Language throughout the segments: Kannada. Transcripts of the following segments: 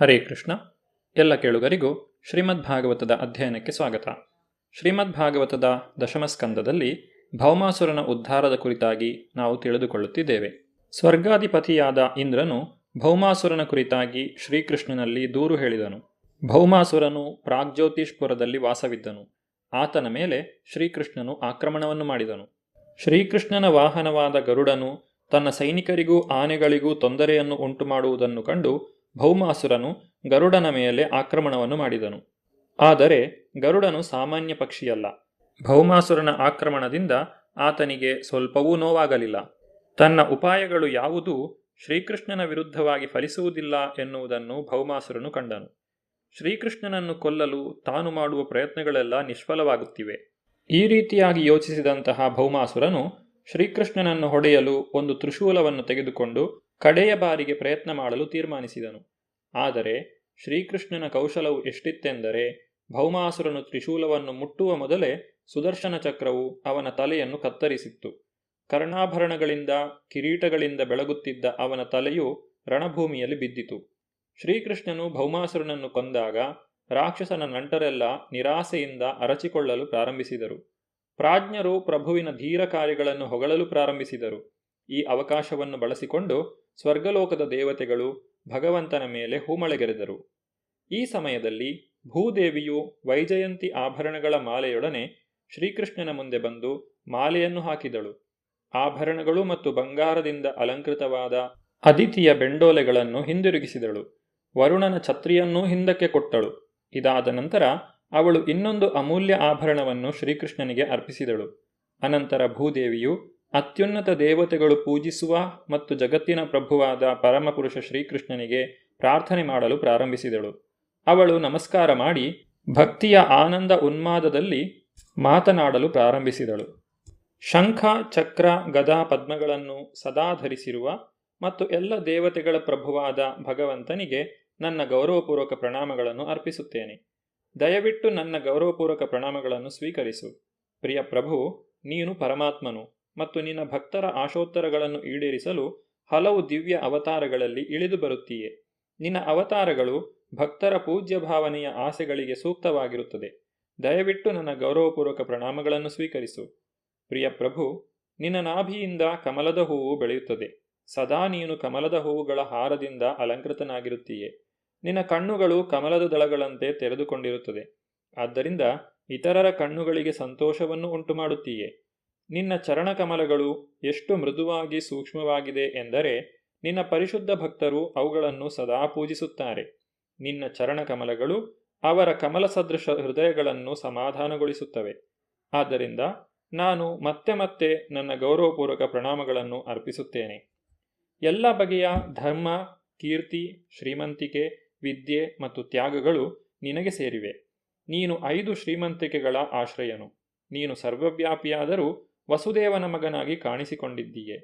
ಹರೇ ಕೃಷ್ಣ. ಎಲ್ಲ ಕೇಳುಗರಿಗೂ ಶ್ರೀಮದ್ ಭಾಗವತದ ಅಧ್ಯಯನಕ್ಕೆ ಸ್ವಾಗತ. ಶ್ರೀಮದ್ ಭಾಗವತದ ದಶಮಸ್ಕಂದದಲ್ಲಿ ಭೌಮಾಸುರನ ಉದ್ಧಾರದ ಕುರಿತಾಗಿ ನಾವು ತಿಳಿದುಕೊಳ್ಳುತ್ತಿದ್ದೇವೆ. ಸ್ವರ್ಗಾಧಿಪತಿಯಾದ ಇಂದ್ರನು ಭೌಮಾಸುರನ ಕುರಿತಾಗಿ ಶ್ರೀಕೃಷ್ಣನಲ್ಲಿ ದೂರು ಹೇಳಿದನು. ಭೌಮಾಸುರನು ಪ್ರಾಗ್ಜ್ಯೋತಿಷ್ಪುರದಲ್ಲಿ ವಾಸವಿದ್ದನು. ಆತನ ಮೇಲೆ ಶ್ರೀಕೃಷ್ಣನು ಆಕ್ರಮಣವನ್ನು ಮಾಡಿದನು. ಶ್ರೀಕೃಷ್ಣನ ವಾಹನವಾದ ಗರುಡನು ತನ್ನ ಸೈನಿಕರಿಗೂ ಆನೆಗಳಿಗೂ ತೊಂದರೆಯನ್ನು ಉಂಟುಮಾಡುವುದನ್ನು ಕಂಡು ಭೌಮಾಸುರನು ಗರುಡನ ಮೇಲೆ ಆಕ್ರಮಣವನ್ನು ಮಾಡಿದನು. ಆದರೆ ಗರುಡನು ಸಾಮಾನ್ಯ ಪಕ್ಷಿಯಲ್ಲ. ಭೌಮಾಸುರನ ಆಕ್ರಮಣದಿಂದ ಆತನಿಗೆ ಸ್ವಲ್ಪವೂ ನೋವಾಗಲಿಲ್ಲ. ತನ್ನ ಉಪಾಯಗಳು ಯಾವುದೂ ಶ್ರೀಕೃಷ್ಣನ ವಿರುದ್ಧವಾಗಿ ಫಲಿಸುವುದಿಲ್ಲ ಎನ್ನುವುದನ್ನು ಭೌಮಾಸುರನು ಕಂಡನು. ಶ್ರೀಕೃಷ್ಣನನ್ನು ಕೊಲ್ಲಲು ತಾನು ಮಾಡುವ ಪ್ರಯತ್ನಗಳೆಲ್ಲ ನಿಷ್ಫಲವಾಗುತ್ತಿವೆ. ಈ ರೀತಿಯಾಗಿ ಯೋಚಿಸಿದಂತಹ ಭೌಮಾಸುರನು ಶ್ರೀಕೃಷ್ಣನನ್ನು ಹೊಡೆಯಲು ಒಂದು ತ್ರಿಶೂಲವನ್ನು ತೆಗೆದುಕೊಂಡು ಕಡೆಯ ಬಾರಿಗೆ ಪ್ರಯತ್ನ ಮಾಡಲು ತೀರ್ಮಾನಿಸಿದನು. ಆದರೆ ಶ್ರೀಕೃಷ್ಣನ ಕೌಶಲವು ಎಷ್ಟಿತ್ತೆಂದರೆ ಭೌಮಾಸುರನು ತ್ರಿಶೂಲವನ್ನು ಮುಟ್ಟುವ ಮೊದಲೇ ಸುದರ್ಶನ ಚಕ್ರವು ಅವನ ತಲೆಯನ್ನು ಕತ್ತರಿಸಿತ್ತು. ಕರ್ಣಾಭರಣಗಳಿಂದ ಕಿರೀಟಗಳಿಂದ ಬೆಳಗುತ್ತಿದ್ದ ಅವನ ತಲೆಯು ರಣಭೂಮಿಯಲ್ಲಿ ಬಿದ್ದಿತು. ಶ್ರೀಕೃಷ್ಣನು ಭೌಮಾಸುರನನ್ನು ಕೊಂದಾಗ ರಾಕ್ಷಸನ ನಂಟರೆಲ್ಲ ನಿರಾಸೆಯಿಂದ ಅರಚಿಕೊಳ್ಳಲು ಪ್ರಾರಂಭಿಸಿದರು. ಪ್ರಾಜ್ಞರು ಪ್ರಭುವಿನ ಧೀರ ಕಾರ್ಯಗಳನ್ನು ಹೊಗಳಲು ಪ್ರಾರಂಭಿಸಿದರು. ಈ ಅವಕಾಶವನ್ನು ಬಳಸಿಕೊಂಡು ಸ್ವರ್ಗಲೋಕದ ದೇವತೆಗಳು ಭಗವಂತನ ಮೇಲೆ ಹೂಮಳೆಗೆರೆದರು. ಈ ಸಮಯದಲ್ಲಿ ಭೂದೇವಿಯು ವೈಜಯಂತಿ ಆಭರಣಗಳ ಮಾಲೆಯೊಡನೆ ಶ್ರೀಕೃಷ್ಣನ ಮುಂದೆ ಬಂದು ಮಾಲೆಯನ್ನು ಹಾಕಿದಳು. ಆಭರಣಗಳು ಮತ್ತು ಬಂಗಾರದಿಂದ ಅಲಂಕೃತವಾದ ಅದಿತಿಯ ಬೆಂಡೋಲೆಗಳನ್ನು ಹಿಂದಿರುಗಿಸಿದಳು. ವರುಣನ ಛತ್ರಿಯನ್ನೂ ಹಿಂದಕ್ಕೆ ಕೊಟ್ಟಳು. ಇದಾದ ನಂತರ ಅವಳು ಇನ್ನೊಂದು ಅಮೂಲ್ಯ ಆಭರಣವನ್ನು ಶ್ರೀಕೃಷ್ಣನಿಗೆ ಅರ್ಪಿಸಿದಳು. ಅನಂತರ ಭೂದೇವಿಯು ಅತ್ಯುನ್ನತ ದೇವತೆಗಳು ಪೂಜಿಸುವ ಮತ್ತು ಜಗತ್ತಿನ ಪ್ರಭುವಾದ ಪರಮಪುರುಷ ಶ್ರೀಕೃಷ್ಣನಿಗೆ ಪ್ರಾರ್ಥನೆ ಮಾಡಲು ಪ್ರಾರಂಭಿಸಿದಳು. ಅವಳು ನಮಸ್ಕಾರ ಮಾಡಿ ಭಕ್ತಿಯ ಆನಂದ ಉನ್ಮಾದದಲ್ಲಿ ಮಾತನಾಡಲು ಪ್ರಾರಂಭಿಸಿದಳು. ಶಂಖ, ಚಕ್ರ, ಗದಾ, ಪದ್ಮಗಳನ್ನು ಸದಾ ಧರಿಸಿರುವ ಮತ್ತು ಎಲ್ಲ ದೇವತೆಗಳ ಪ್ರಭುವಾದ ಭಗವಂತನಿಗೆ ನನ್ನ ಗೌರವಪೂರ್ವಕ ಪ್ರಣಾಮಗಳನ್ನು ಅರ್ಪಿಸುತ್ತೇನೆ. ದಯವಿಟ್ಟು ನನ್ನ ಗೌರವಪೂರ್ವಕ ಪ್ರಣಾಮಗಳನ್ನು ಸ್ವೀಕರಿಸು. ಪ್ರಿಯ ಪ್ರಭು, ನೀನು ಪರಮಾತ್ಮನು ಮತ್ತು ನಿನ್ನ ಭಕ್ತರ ಆಶೋತ್ತರಗಳನ್ನು ಈಡೇರಿಸಲು ಹಲವು ದಿವ್ಯ ಅವತಾರಗಳಲ್ಲಿ ಇಳಿದು ಬರುತ್ತೀಯೆ. ನಿನ್ನ ಅವತಾರಗಳು ಭಕ್ತರ ಪೂಜ್ಯ ಭಾವನೆಯ ಆಸೆಗಳಿಗೆ ಸೂಕ್ತವಾಗಿರುತ್ತದೆ. ದಯವಿಟ್ಟು ನನ್ನ ಗೌರವಪೂರ್ವಕ ಪ್ರಣಾಮಗಳನ್ನು ಸ್ವೀಕರಿಸು. ಪ್ರಿಯ ಪ್ರಭು, ನಿನ್ನ ನಾಭಿಯಿಂದ ಕಮಲದ ಹೂವು ಬೆಳೆಯುತ್ತದೆ. ಸದಾ ನೀನು ಕಮಲದ ಹೂವುಗಳ ಹಾರದಿಂದ ಅಲಂಕೃತನಾಗಿರುತ್ತೀಯೆ. ನಿನ್ನ ಕಣ್ಣುಗಳು ಕಮಲದ ದಳಗಳಂತೆ ತೆರೆದುಕೊಂಡಿರುತ್ತದೆ. ಆದ್ದರಿಂದ ಇತರರ ಕಣ್ಣುಗಳಿಗೆ ಸಂತೋಷವನ್ನು ಉಂಟುಮಾಡುತ್ತೀಯೆ. ನಿನ್ನ ಚರಣಕಮಲಗಳು ಎಷ್ಟು ಮೃದುವಾಗಿ ಸೂಕ್ಷ್ಮವಾಗಿದೆ ಎಂದರೆ ನಿನ್ನ ಪರಿಶುದ್ಧ ಭಕ್ತರು ಅವುಗಳನ್ನು ಸದಾ ಪೂಜಿಸುತ್ತಾರೆ. ನಿನ್ನ ಚರಣಕಮಲಗಳು ಅವರ ಕಮಲ ಸದೃಶ ಹೃದಯಗಳನ್ನು ಸಮಾಧಾನಗೊಳಿಸುತ್ತವೆ. ಆದ್ದರಿಂದ ನಾನು ಮತ್ತೆ ಮತ್ತೆ ನನ್ನ ಗೌರವಪೂರ್ವಕ ಪ್ರಣಾಮಗಳನ್ನು ಅರ್ಪಿಸುತ್ತೇನೆ. ಎಲ್ಲ ಬಗೆಯ ಧರ್ಮ, ಕೀರ್ತಿ, ಶ್ರೀಮಂತಿಕೆ, ವಿದ್ಯೆ ಮತ್ತು ತ್ಯಾಗಗಳು ನಿನಗೆ ಸೇರಿವೆ. ನೀನು 5 ಶ್ರೀಮಂತಿಕೆಗಳ ಆಶ್ರಯನು. ನೀನು ಸರ್ವವ್ಯಾಪಿಯಾದರೂ ವಸುದೇವನ ಮಗನಾಗಿ ಕಾಣಿಸಿಕೊಂಡಿದ್ದೀಯೆ.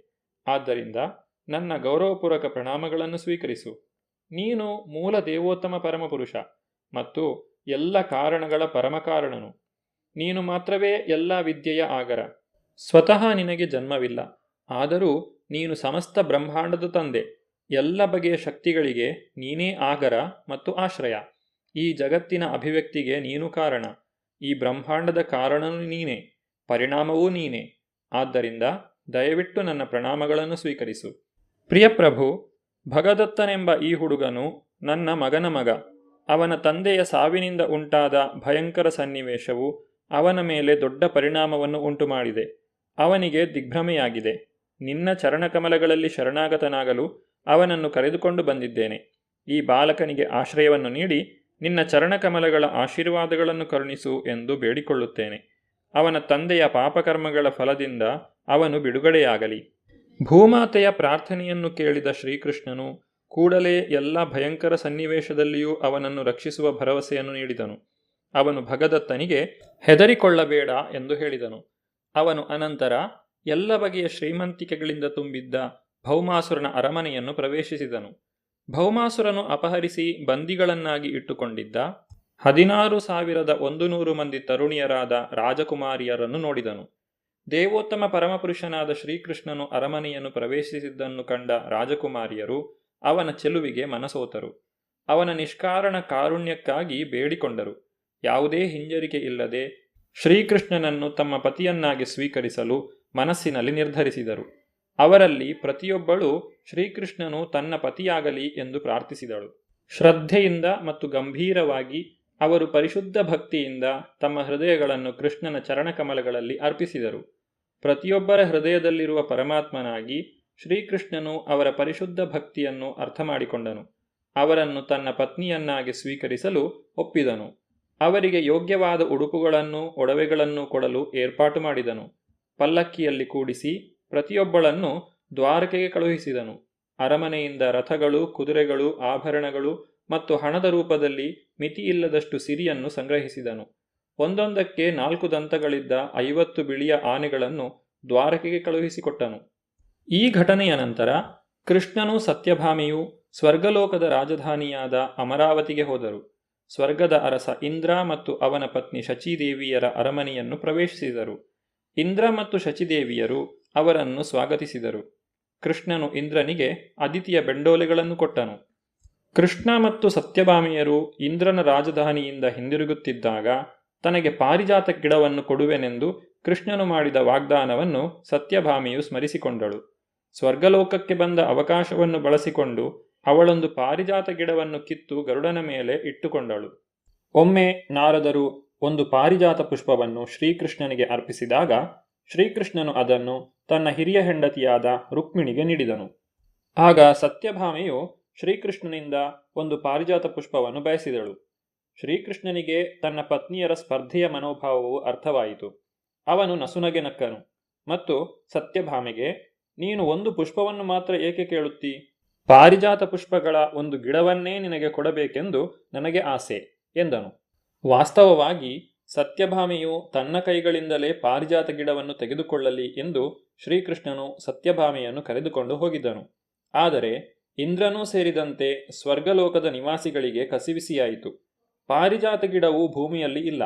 ಆದ್ದರಿಂದ ನನ್ನ ಗೌರವಪೂರ್ವಕ ಪ್ರಣಾಮಗಳನ್ನು ಸ್ವೀಕರಿಸು. ನೀನು ಮೂಲ ದೇವೋತ್ತಮ ಪರಮಪುರುಷ ಮತ್ತು ಎಲ್ಲ ಕಾರಣಗಳ ಪರಮಕಾರಣನು. ನೀನು ಮಾತ್ರವೇ ಎಲ್ಲ ವಿದ್ಯೆಯ ಆಗರ. ಸ್ವತಃ ನಿನಗೆ ಜನ್ಮವಿಲ್ಲ, ಆದರೂ ನೀನು ಸಮಸ್ತ ಬ್ರಹ್ಮಾಂಡದ ತಂದೆ. ಎಲ್ಲ ಬಗೆಯ ಶಕ್ತಿಗಳಿಗೆ ನೀನೇ ಆಗರ ಮತ್ತು ಆಶ್ರಯ. ಈ ಜಗತ್ತಿನ ಅಭಿವ್ಯಕ್ತಿಗೆ ನೀನು ಕಾರಣ. ಈ ಬ್ರಹ್ಮಾಂಡದ ಕಾರಣನೂ ನೀನೇ, ಪರಿಣಾಮವೂ ನೀನೇ. ಆದ್ದರಿಂದ ದಯವಿಟ್ಟು ನನ್ನ ಪ್ರಣಾಮಗಳನ್ನು ಸ್ವೀಕರಿಸು. ಪ್ರಿಯಪ್ರಭು, ಭಗದತ್ತನೆಂಬ ಈ ಹುಡುಗನು ನನ್ನ ಮಗನ ಮಗ. ಅವನ ತಂದೆಯ ಸಾವಿನಿಂದ ಉಂಟಾದ ಭಯಂಕರ ಸನ್ನಿವೇಶವು ಅವನ ಮೇಲೆ ದೊಡ್ಡ ಪರಿಣಾಮವನ್ನು ಉಂಟುಮಾಡಿದೆ. ಅವನಿಗೆ ದಿಗ್ಭ್ರಮೆಯಾಗಿದೆ. ನಿನ್ನ ಚರಣಕಮಲಗಳಲ್ಲಿ ಶರಣಾಗತನಾಗಲು ಅವನನ್ನು ಕರೆದುಕೊಂಡು ಬಂದಿದ್ದೇನೆ. ಈ ಬಾಲಕನಿಗೆ ಆಶ್ರಯವನ್ನು ನೀಡಿ ನಿನ್ನ ಚರಣಕಮಲಗಳ ಆಶೀರ್ವಾದಗಳನ್ನು ಕರುಣಿಸು ಎಂದು ಬೇಡಿಕೊಳ್ಳುತ್ತೇನೆ. ಅವನ ತಂದೆಯ ಪಾಪಕರ್ಮಗಳ ಫಲದಿಂದ ಅವನು ಬಿಡುಗಡೆಯಾಗಲಿ. ಭೂಮಾತೆಯ ಪ್ರಾರ್ಥನೆಯನ್ನು ಕೇಳಿದ ಶ್ರೀಕೃಷ್ಣನು ಕೂಡಲೇ ಎಲ್ಲ ಭಯಂಕರ ಸನ್ನಿವೇಶದಲ್ಲಿಯೂ ಅವನನ್ನು ರಕ್ಷಿಸುವ ಭರವಸೆಯನ್ನು ನೀಡಿದನು. ಅವನು ಭಗದತ್ತನಿಗೆ ಹೆದರಿಕೊಳ್ಳಬೇಡ ಎಂದು ಹೇಳಿದನು. ಅವನು ಅನಂತರ ಎಲ್ಲ ಬಗೆಯ ಶ್ರೀಮಂತಿಕೆಗಳಿಂದ ತುಂಬಿದ್ದ ಭೌಮಾಸುರನ ಅರಮನೆಯನ್ನು ಪ್ರವೇಶಿಸಿದನು. ಭೌಮಾಸುರನು ಅಪಹರಿಸಿ ಬಂದಿಗಳನ್ನಾಗಿ ಇಟ್ಟುಕೊಂಡಿದ್ದ 16,100 ಮಂದಿ ತರುಣಿಯರಾದ ರಾಜಕುಮಾರಿಯರನ್ನು ನೋಡಿದನು. ದೇವೋತ್ತಮ ಪರಮಪುರುಷನಾದ ಶ್ರೀಕೃಷ್ಣನು ಅರಮನೆಯನ್ನು ಪ್ರವೇಶಿಸಿದ್ದನ್ನು ಕಂಡ ರಾಜಕುಮಾರಿಯರು ಅವನ ಚೆಲುವಿಗೆ ಮನಸೋತರು. ಅವನ ನಿಷ್ಕಾರಣ ಕಾರುಣ್ಯಕ್ಕಾಗಿ ಬೇಡಿಕೊಂಡರು. ಯಾವುದೇ ಹಿಂಜರಿಕೆ ಇಲ್ಲದೆ ಶ್ರೀಕೃಷ್ಣನನ್ನು ತಮ್ಮ ಪತಿಯನ್ನಾಗಿ ಸ್ವೀಕರಿಸಲು ಮನಸ್ಸಿನಲ್ಲಿ ನಿರ್ಧರಿಸಿದರು. ಅವರಲ್ಲಿ ಪ್ರತಿಯೊಬ್ಬಳು ಶ್ರೀಕೃಷ್ಣನು ತನ್ನ ಪತಿಯಾಗಲಿ ಎಂದು ಪ್ರಾರ್ಥಿಸಿದಳು. ಶ್ರದ್ಧೆಯಿಂದ ಮತ್ತು ಗಂಭೀರವಾಗಿ ಅವರು ಪರಿಶುದ್ಧ ಭಕ್ತಿಯಿಂದ ತಮ್ಮ ಹೃದಯಗಳನ್ನು ಕೃಷ್ಣನ ಚರಣಕಮಲಗಳಲ್ಲಿ ಅರ್ಪಿಸಿದರು. ಪ್ರತಿಯೊಬ್ಬರ ಹೃದಯದಲ್ಲಿರುವ ಪರಮಾತ್ಮನಾಗಿ ಶ್ರೀಕೃಷ್ಣನು ಅವರ ಪರಿಶುದ್ಧ ಭಕ್ತಿಯನ್ನು ಅರ್ಥ ಮಾಡಿಕೊಂಡನು. ಅವರನ್ನು ತನ್ನ ಪತ್ನಿಯನ್ನಾಗಿ ಸ್ವೀಕರಿಸಲು ಒಪ್ಪಿದನು. ಅವರಿಗೆ ಯೋಗ್ಯವಾದ ಉಡುಪುಗಳನ್ನು ಒಡವೆಗಳನ್ನು ಕೊಡಲು ಏರ್ಪಾಟು ಮಾಡಿದನು. ಪಲ್ಲಕ್ಕಿಯಲ್ಲಿ ಕೂಡಿಸಿ ಪ್ರತಿಯೊಬ್ಬಳನ್ನು ದ್ವಾರಕೆಗೆ ಕಳುಹಿಸಿದನು. ಅರಮನೆಯಿಂದ ರಥಗಳು, ಕುದುರೆಗಳು, ಆಭರಣಗಳು ಮತ್ತು ಹಣದ ರೂಪದಲ್ಲಿ ಮಿತಿಯಿಲ್ಲದಷ್ಟು ಸಿರಿಯನ್ನು ಸಂಗ್ರಹಿಸಿದನು. ಒಂದೊಂದಕ್ಕೆ 4 ದಂತಗಳಿದ್ದ 50 ಬಿಳಿಯ ಆನೆಗಳನ್ನು ದ್ವಾರಕೆಗೆ ಕಳುಹಿಸಿಕೊಟ್ಟನು. ಈ ಘಟನೆಯ ನಂತರ ಕೃಷ್ಣನೂ ಸತ್ಯಭಾಮೆಯೂ ಸ್ವರ್ಗಲೋಕದ ರಾಜಧಾನಿಯಾದ ಅಮರಾವತಿಗೆ ಹೋದರು. ಸ್ವರ್ಗದ ಅರಸ ಇಂದ್ರ ಮತ್ತು ಅವನ ಪತ್ನಿ ಶಚೀದೇವಿಯರ ಅರಮನೆಯನ್ನು ಪ್ರವೇಶಿಸಿದರು. ಇಂದ್ರ ಮತ್ತು ಶಚಿದೇವಿಯರು ಅವರನ್ನು ಸ್ವಾಗತಿಸಿದರು. ಕೃಷ್ಣನು ಇಂದ್ರನಿಗೆ ಅದಿತಿಯ ಬೆಂಡೋಲೆಗಳನ್ನು ಕೊಟ್ಟನು. ಕೃಷ್ಣ ಮತ್ತು ಸತ್ಯಭಾಮೆಯರು ಇಂದ್ರನ ರಾಜಧಾನಿಯಿಂದ ಹಿಂದಿರುಗುತ್ತಿದ್ದಾಗ ತನಗೆ ಪಾರಿಜಾತ ಗಿಡವನ್ನು ಕೊಡುವೆನೆಂದು ಕೃಷ್ಣನು ಮಾಡಿದ ವಾಗ್ದಾನವನ್ನು ಸತ್ಯಭಾಮೆಯು ಸ್ಮರಿಸಿಕೊಂಡಳು. ಸ್ವರ್ಗಲೋಕಕ್ಕೆ ಬಂದ ಅವಕಾಶವನ್ನು ಬಳಸಿಕೊಂಡು ಅವಳೊಂದು ಪಾರಿಜಾತ ಗಿಡವನ್ನು ಕಿತ್ತು ಗರುಡನ ಮೇಲೆ ಇಟ್ಟುಕೊಂಡಳು. ಒಮ್ಮೆ ನಾರದರು ಒಂದು ಪಾರಿಜಾತ ಪುಷ್ಪವನ್ನು ಶ್ರೀಕೃಷ್ಣನಿಗೆ ಅರ್ಪಿಸಿದಾಗ ಶ್ರೀಕೃಷ್ಣನು ಅದನ್ನು ತನ್ನ ಹಿರಿಯ ಹೆಂಡತಿಯಾದ ರುಕ್ಮಿಣಿಗೆ ನೀಡಿದನು. ಆಗ ಸತ್ಯಭಾಮೆಯು ಶ್ರೀಕೃಷ್ಣನಿಂದ ಒಂದು ಪಾರಿಜಾತ ಪುಷ್ಪವನ್ನು ಬಯಸಿದಳು. ಶ್ರೀಕೃಷ್ಣನಿಗೆ ತನ್ನ ಪತ್ನಿಯರ ಸ್ಪರ್ಧೆಯ ಮನೋಭಾವವು ಅರ್ಥವಾಯಿತು. ಅವನು ನಸುನಗೆ ನಕ್ಕನು ಮತ್ತು ಸತ್ಯಭಾಮೆಗೆ, ನೀನು ಒಂದು ಪುಷ್ಪವನ್ನು ಮಾತ್ರ ಏಕೆ ಕೇಳುತ್ತೀ? ಪಾರಿಜಾತ ಪುಷ್ಪಗಳ ಒಂದು ಗಿಡವನ್ನೇ ನಿನಗೆ ಕೊಡಬೇಕೆಂದು ನನಗೆ ಆಸೆ ಎಂದನು. ವಾಸ್ತವವಾಗಿ ಸತ್ಯಭಾಮೆಯು ತನ್ನ ಕೈಗಳಿಂದಲೇ ಪಾರಿಜಾತ ಗಿಡವನ್ನು ತೆಗೆದುಕೊಳ್ಳಲಿ ಎಂದು ಶ್ರೀಕೃಷ್ಣನು ಸತ್ಯಭಾಮೆಯನ್ನು ಕರೆದುಕೊಂಡು ಹೋಗಿದ್ದನು. ಆದರೆ ಇಂದ್ರನೂ ಸೇರಿದಂತೆ ಸ್ವರ್ಗಲೋಕದ ನಿವಾಸಿಗಳಿಗೆ ಕಸಿವಿಸಿಯಾಯಿತು. ಪಾರಿಜಾತ ಗಿಡವು ಭೂಮಿಯಲ್ಲಿ ಇಲ್ಲ.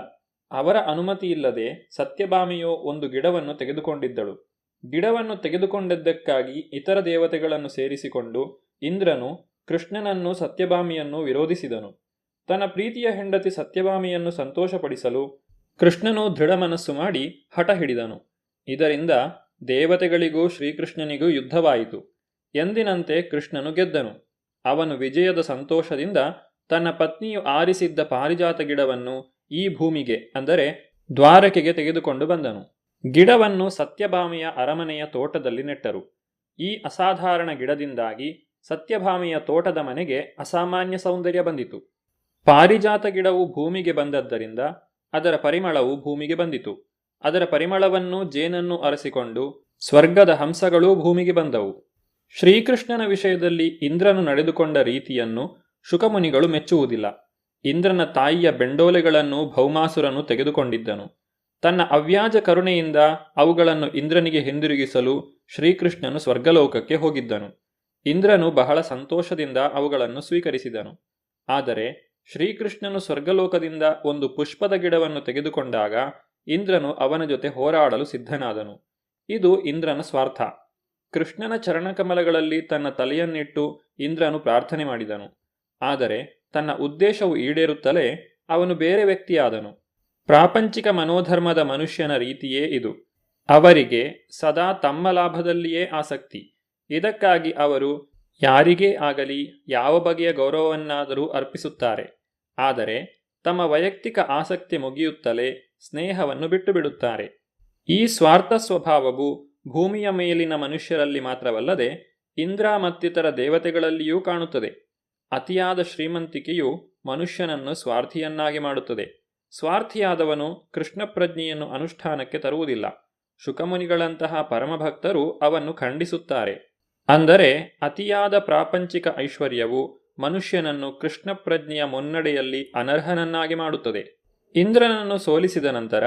ಅವರ ಅನುಮತಿಯಿಲ್ಲದೆ ಸತ್ಯಭಾಮೆಯು ಒಂದು ಗಿಡವನ್ನು ತೆಗೆದುಕೊಂಡಿದ್ದಳು. ಗಿಡವನ್ನು ತೆಗೆದುಕೊಂಡದ್ದಕ್ಕಾಗಿ ಇತರ ದೇವತೆಗಳನ್ನು ಸೇರಿಸಿಕೊಂಡು ಇಂದ್ರನು ಕೃಷ್ಣನನ್ನು ಸತ್ಯಭಾಮಿಯನ್ನು ವಿರೋಧಿಸಿದನು. ತನ್ನ ಪ್ರೀತಿಯ ಹೆಂಡತಿ ಸತ್ಯಭಾಮಿಯನ್ನು ಸಂತೋಷಪಡಿಸಲು ಕೃಷ್ಣನು ದೃಢ ಮನಸ್ಸು ಮಾಡಿ ಹಠ ಹಿಡಿದನು. ಇದರಿಂದ ದೇವತೆಗಳಿಗೂ ಶ್ರೀಕೃಷ್ಣನಿಗೂ ಯುದ್ಧವಾಯಿತು. ಎಂದಿನಂತೆ ಕೃಷ್ಣನು ಗೆದ್ದನು. ಅವನು ವಿಜಯದ ಸಂತೋಷದಿಂದ ತನ್ನ ಪತ್ನಿಯು ಆರಿಸಿದ್ದ ಪಾರಿಜಾತ ಗಿಡವನ್ನು ಈ ಭೂಮಿಗೆ ಅಂದರೆ ದ್ವಾರಕೆಗೆ ತೆಗೆದುಕೊಂಡು ಬಂದನು. ಗಿಡವನ್ನು ಸತ್ಯಭಾಮೆಯ ಅರಮನೆಯ ತೋಟದಲ್ಲಿ ನೆಟ್ಟರು. ಈ ಅಸಾಧಾರಣ ಗಿಡದಿಂದಾಗಿ ಸತ್ಯಭಾಮೆಯ ತೋಟದ ಮನೆಗೆ ಅಸಾಮಾನ್ಯ ಸೌಂದರ್ಯ ಬಂದಿತು. ಪಾರಿಜಾತ ಗಿಡವು ಭೂಮಿಗೆ ಬಂದದ್ದರಿಂದ ಅದರ ಪರಿಮಳವು ಭೂಮಿಗೆ ಬಂದಿತು. ಅದರ ಪರಿಮಳವನ್ನು ಜೇನನ್ನು ಅರಸಿಕೊಂಡು ಸ್ವರ್ಗದ ಹಂಸಗಳೂ ಭೂಮಿಗೆ ಬಂದವು. ಶ್ರೀಕೃಷ್ಣನ ವಿಷಯದಲ್ಲಿ ಇಂದ್ರನು ನಡೆದುಕೊಂಡ ರೀತಿಯನ್ನು ಶುಕಮುನಿಗಳು ಮೆಚ್ಚುವುದಿಲ್ಲ. ಇಂದ್ರನ ತಾಯಿಯ ಬೆಂಡೋಲೆಗಳನ್ನು ಭೌಮಾಸುರನು ತೆಗೆದುಕೊಂಡಿದ್ದನು. ತನ್ನ ಅವ್ಯಾಜ ಕರುಣೆಯಿಂದ ಅವುಗಳನ್ನು ಇಂದ್ರನಿಗೆ ಹಿಂದಿರುಗಿಸಲು ಶ್ರೀಕೃಷ್ಣನು ಸ್ವರ್ಗಲೋಕಕ್ಕೆ ಹೋಗಿದ್ದನು. ಇಂದ್ರನು ಬಹಳ ಸಂತೋಷದಿಂದ ಅವುಗಳನ್ನು ಸ್ವೀಕರಿಸಿದನು. ಆದರೆ ಶ್ರೀಕೃಷ್ಣನು ಸ್ವರ್ಗಲೋಕದಿಂದ ಒಂದು ಪುಷ್ಪದ ಗಿಡವನ್ನು ತೆಗೆದುಕೊಂಡಾಗ ಇಂದ್ರನು ಅವನ ಜೊತೆ ಹೋರಾಡಲು ಸಿದ್ಧನಾದನು. ಇದು ಇಂದ್ರನ ಸ್ವಾರ್ಥ. ಕೃಷ್ಣನ ಚರಣಕಮಲಗಳಲ್ಲಿ ತನ್ನ ತಲೆಯನ್ನಿಟ್ಟು ಇಂದ್ರನು ಪ್ರಾರ್ಥನೆ ಮಾಡಿದನು. ಆದರೆ ತನ್ನ ಉದ್ದೇಶವು ಈಡೇರುತ್ತಲೇ ಅವನು ಬೇರೆ ವ್ಯಕ್ತಿಯಾದನು. ಪ್ರಾಪಂಚಿಕ ಮನೋಧರ್ಮದ ಮನುಷ್ಯನ ರೀತಿಯೇ ಇದು. ಅವರಿಗೆ ಸದಾ ತಮ್ಮ ಲಾಭದಲ್ಲಿಯೇ ಆಸಕ್ತಿ. ಇದಕ್ಕಾಗಿ ಅವರು ಯಾರಿಗೇ ಆಗಲಿ ಯಾವ ಬಗೆಯ ಗೌರವವನ್ನಾದರೂ ಅರ್ಪಿಸುತ್ತಾರೆ. ಆದರೆ ತಮ್ಮ ವೈಯಕ್ತಿಕ ಆಸಕ್ತಿ ಮುಗಿಯುತ್ತಲೇ ಸ್ನೇಹವನ್ನು ಬಿಟ್ಟು ಬಿಡುತ್ತಾರೆ. ಈ ಸ್ವಾರ್ಥ ಸ್ವಭಾವವು ಭೂಮಿಯ ಮೇಲಿನ ಮನುಷ್ಯರಲ್ಲಿ ಮಾತ್ರವಲ್ಲದೆ ಇಂದ್ರ ಮತ್ತಿತರ ದೇವತೆಗಳಲ್ಲಿಯೂ ಕಾಣುತ್ತದೆ. ಅತಿಯಾದ ಶ್ರೀಮಂತಿಕೆಯು ಮನುಷ್ಯನನ್ನು ಸ್ವಾರ್ಥಿಯನ್ನಾಗಿ ಮಾಡುತ್ತದೆ. ಸ್ವಾರ್ಥಿಯಾದವನು ಕೃಷ್ಣ ಪ್ರಜ್ಞೆಯನ್ನು ಅನುಷ್ಠಾನಕ್ಕೆ ತರುವುದಿಲ್ಲ. ಶುಕಮುನಿಗಳಂತಹ ಪರಮಭಕ್ತರು ಅವನ್ನು ಖಂಡಿಸುತ್ತಾರೆ. ಅಂದರೆ ಅತಿಯಾದ ಪ್ರಾಪಂಚಿಕ ಐಶ್ವರ್ಯವು ಮನುಷ್ಯನನ್ನು ಕೃಷ್ಣ ಪ್ರಜ್ಞೆಯ ಮುನ್ನಡೆಯಲ್ಲಿ ಅನರ್ಹನನ್ನಾಗಿ ಮಾಡುತ್ತದೆ. ಇಂದ್ರನನ್ನು ಸೋಲಿಸಿದ ನಂತರ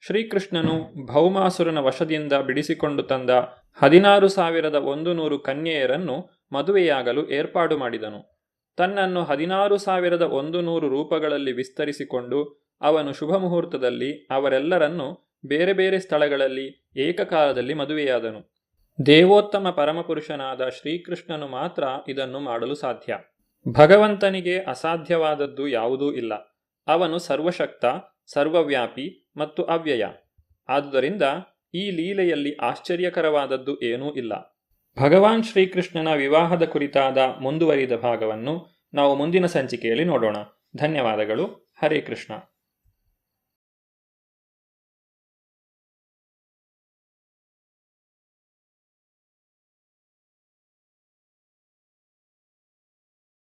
ಶ್ರೀಕೃಷ್ಣನು ಭೌಮಾಸುರನ ವಶದಿಂದ ಬಿಡಿಸಿಕೊಂಡು ತಂದ 16,100 ಕನ್ಯೆಯರನ್ನು ಮದುವೆಯಾಗಲು ಏರ್ಪಾಡು ಮಾಡಿದನು. ತನ್ನನ್ನು 16,100 ರೂಪಗಳಲ್ಲಿ ವಿಸ್ತರಿಸಿಕೊಂಡು ಅವನು ಶುಭ ಮುಹೂರ್ತದಲ್ಲಿ ಅವರೆಲ್ಲರನ್ನು ಬೇರೆ ಬೇರೆ ಸ್ಥಳಗಳಲ್ಲಿ ಏಕಕಾಲದಲ್ಲಿ ಮದುವೆಯಾದನು. ದೇವೋತ್ತಮ ಪರಮಪುರುಷನಾದ ಶ್ರೀಕೃಷ್ಣನು ಮಾತ್ರ ಇದನ್ನು ಮಾಡಲು ಸಾಧ್ಯ. ಭಗವಂತನಿಗೆ ಅಸಾಧ್ಯವಾದದ್ದು ಯಾವುದೂ ಇಲ್ಲ. ಅವನು ಸರ್ವಶಕ್ತ, ಸರ್ವವ್ಯಾಪಿ ಮತ್ತು ಅವ್ಯಯ. ಆದುದರಿಂದ ಈ ಲೀಲೆಯಲ್ಲಿ ಆಶ್ಚರ್ಯಕರವಾದದ್ದು ಏನೂ ಇಲ್ಲ. ಭಗವಾನ್ ಶ್ರೀಕೃಷ್ಣನ ವಿವಾಹದ ಕುರಿತಾದ ಮುಂದುವರಿದ ಭಾಗವನ್ನು ನಾವು ಮುಂದಿನ ಸಂಚಿಕೆಯಲ್ಲಿ ನೋಡೋಣ. ಧನ್ಯವಾದಗಳು. ಹರೇ ಕೃಷ್ಣ.